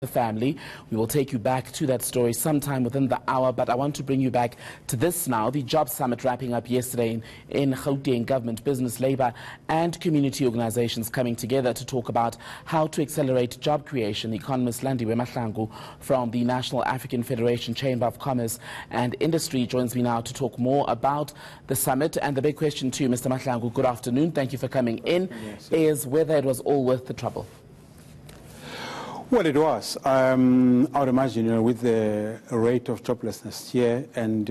the family. We will take you back to that story sometime within the hour, but I want to bring you back to this now. The Job Summit wrapping up yesterday in Gauteng. Government, business, labour and community organisations coming together to talk about how to accelerate job creation. Economist Landiwe Mahlangu from the National African Federation Chamber of Commerce and Industry joins me now to talk more about the summit. And the big question to you, Mr. Mahlangu, good afternoon. Thank you for coming in. Yes. Is whether it was all worth the trouble. Well, it was. I would imagine, with the rate of joblessness here and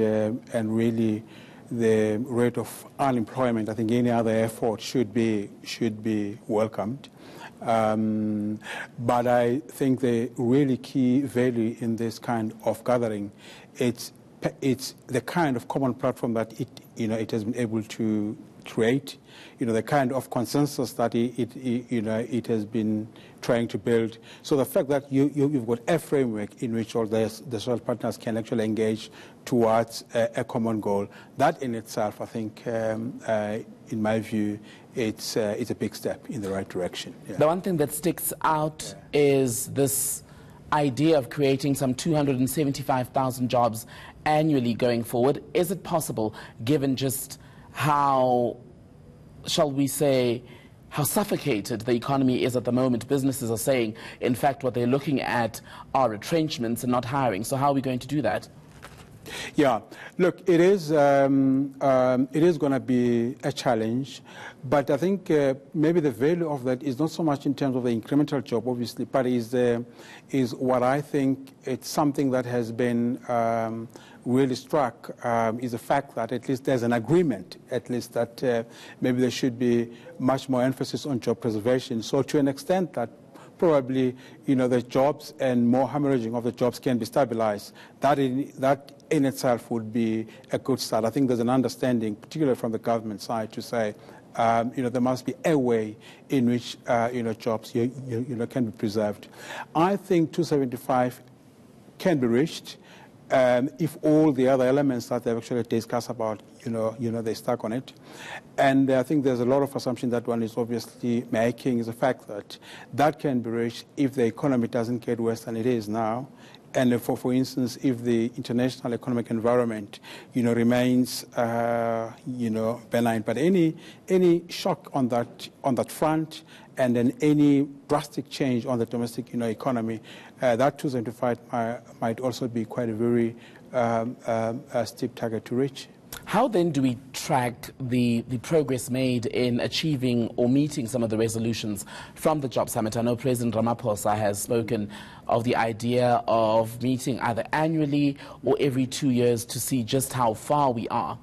really the rate of unemployment, I think any other effort should be welcomed. But I think the really key value in this kind of gathering, it's the kind of common platform that it has been able to create, the kind of consensus that it has been trying to build. So the fact that you've got a framework in which all the social partners can actually engage towards a common goal, that in itself, I think, in my view, it's a big step in the right direction. Yeah. The one thing that sticks out is this idea of creating some 275,000 jobs annually going forward. Is it possible, given just how, shall we say, how suffocated the economy is at the moment? Businesses are saying, in fact, what they're looking at are retrenchments and not hiring. So how are we going to do that? Yeah, look, it is going to be a challenge, but I think maybe the value of that is not so much in terms of the incremental job, obviously, but is what I think it's something that has been really struck is the fact that at least there's an agreement, at least that maybe there should be much more emphasis on job preservation. So to an extent that probably, the jobs and more hemorrhaging of the jobs can be stabilized, that in itself would be a good start. I think there's an understanding, particularly from the government side, to say, there must be a way in which, jobs, can be preserved. I think 275 can be reached if all the other elements that they've actually discussed about, they stuck on it. And I think there's a lot of assumption that one is obviously making is the fact that can be reached if the economy doesn't get worse than it is now. And for instance, if the international economic environment, remains, benign. But any shock on that front, and then any drastic change on the domestic, economy, that 275 might also be quite a very steep target to reach. How then do we track the progress made in achieving or meeting some of the resolutions from the Job Summit? I know President Ramaphosa has spoken of the idea of meeting either annually or every 2 years to see just how far we are.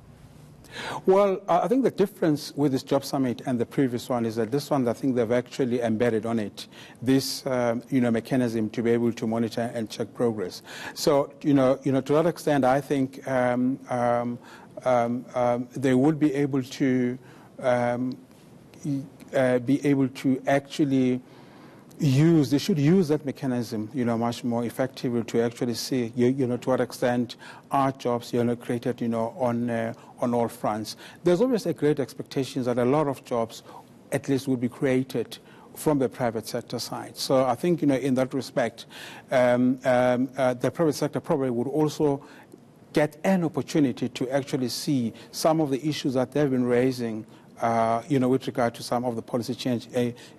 Well, I think the difference with this Job Summit and the previous one is that this one, I think they've actually embedded on it this, mechanism to be able to monitor and check progress. So, to that extent, I think they would be able to actually they should use that mechanism, much more effectively to actually see, to what extent are jobs, created, on all fronts. There's always a great expectation that a lot of jobs, at least, would be created from the private sector side. So I think, in that respect, the private sector probably would also get an opportunity to actually see some of the issues that they've been raising, with regard to some of the policy change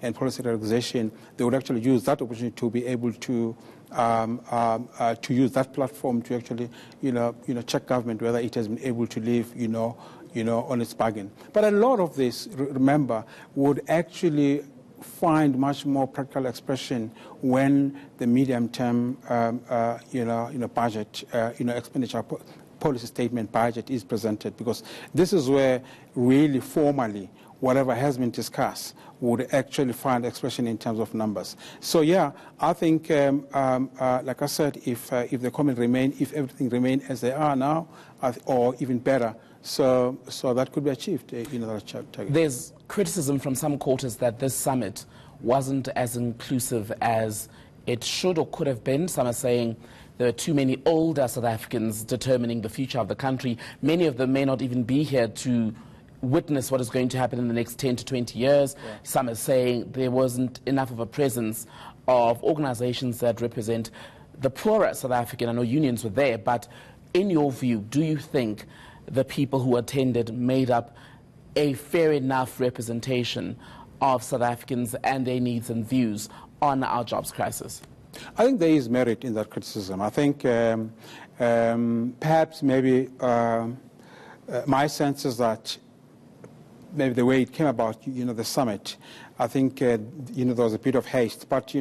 and policy realization. They would actually use that opportunity to be able to use that platform to actually, check government whether it has been able to live, on its bargain. But a lot of this, remember, would actually find much more practical expression when the medium-term, budget, expenditure policy statement budget is presented, because this is where really formally whatever has been discussed would actually find expression in terms of numbers. So yeah, I think, like I said, if the comment remain, if everything remain as they are now, or even better, so that could be achieved. There's criticism from some quarters that this summit wasn't as inclusive as it should or could have been. Some are saying there are too many older South Africans determining the future of the country. Many of them may not even be here to witness what is going to happen in the next 10 to 20 years. Yeah. Some are saying there wasn't enough of a presence of organizations that represent the poorer South African. I know unions were there, but in your view, do you think the people who attended made up a fair enough representation of South Africans and their needs and views on our jobs crisis? I think there is merit in that criticism. I think perhaps maybe my sense is that maybe the way it came about, the summit, I think, there was a bit of haste. But,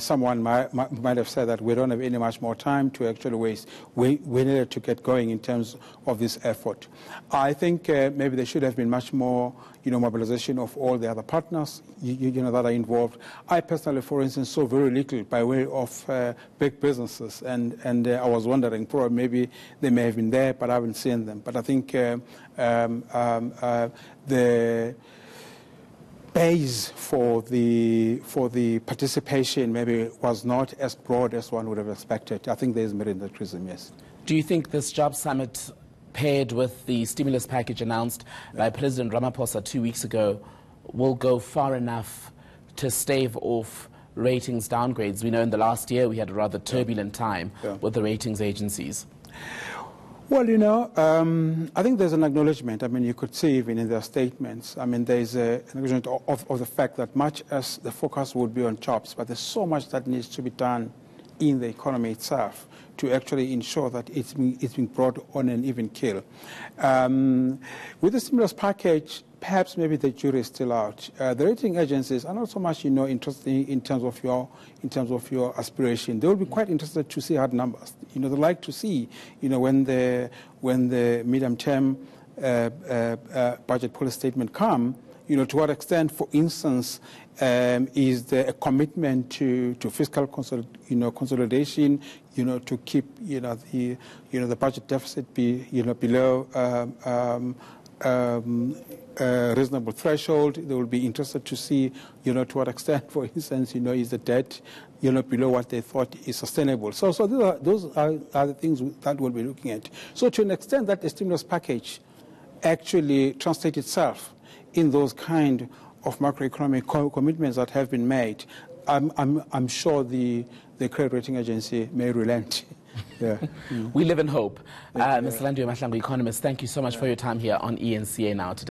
someone might have said that we don't have any much more time to actually waste. We needed to get going in terms of this effort. I think maybe there should have been much more, mobilization of all the other partners, that are involved. I personally, for instance, saw very little by way of big businesses, and I was wondering, probably maybe they may have been there, but I haven't seen them. But I think the base for the participation maybe was not as broad as one would have expected. I think there is merit in that criticism, yes. Do you think this job summit, paired with the stimulus package announced by President Ramaphosa 2 weeks ago, will go far enough to stave off ratings downgrades? We know in the last year we had a rather turbulent time with the ratings agencies. Well, I think there's an acknowledgement. I mean, you could see even in their statements. I mean, there's an acknowledgement of the fact that much as the focus would be on jobs, but there's so much that needs to be done in the economy itself to actually ensure that it's being brought on an even keel. With the stimulus package, perhaps maybe the jury is still out. The rating agencies are not so much, interested in terms of your aspiration. They will be quite interested to see hard numbers. They like to see, when the medium-term budget policy statement come, to what extent, for instance, is there a commitment to fiscal consolidation, to keep, the budget deficit below reasonable threshold. They will be interested to see, to what extent, for instance, is the debt, below what they thought is sustainable. So those are the things that we'll be looking at. So to an extent that the stimulus package actually translates itself in those kind of macroeconomic commitments that have been made, I'm sure the credit rating agency may relent. Yeah. We live in hope. Mr. Landiwe Mahlangu, economist, thank you so much for your time here on eNCA Now today.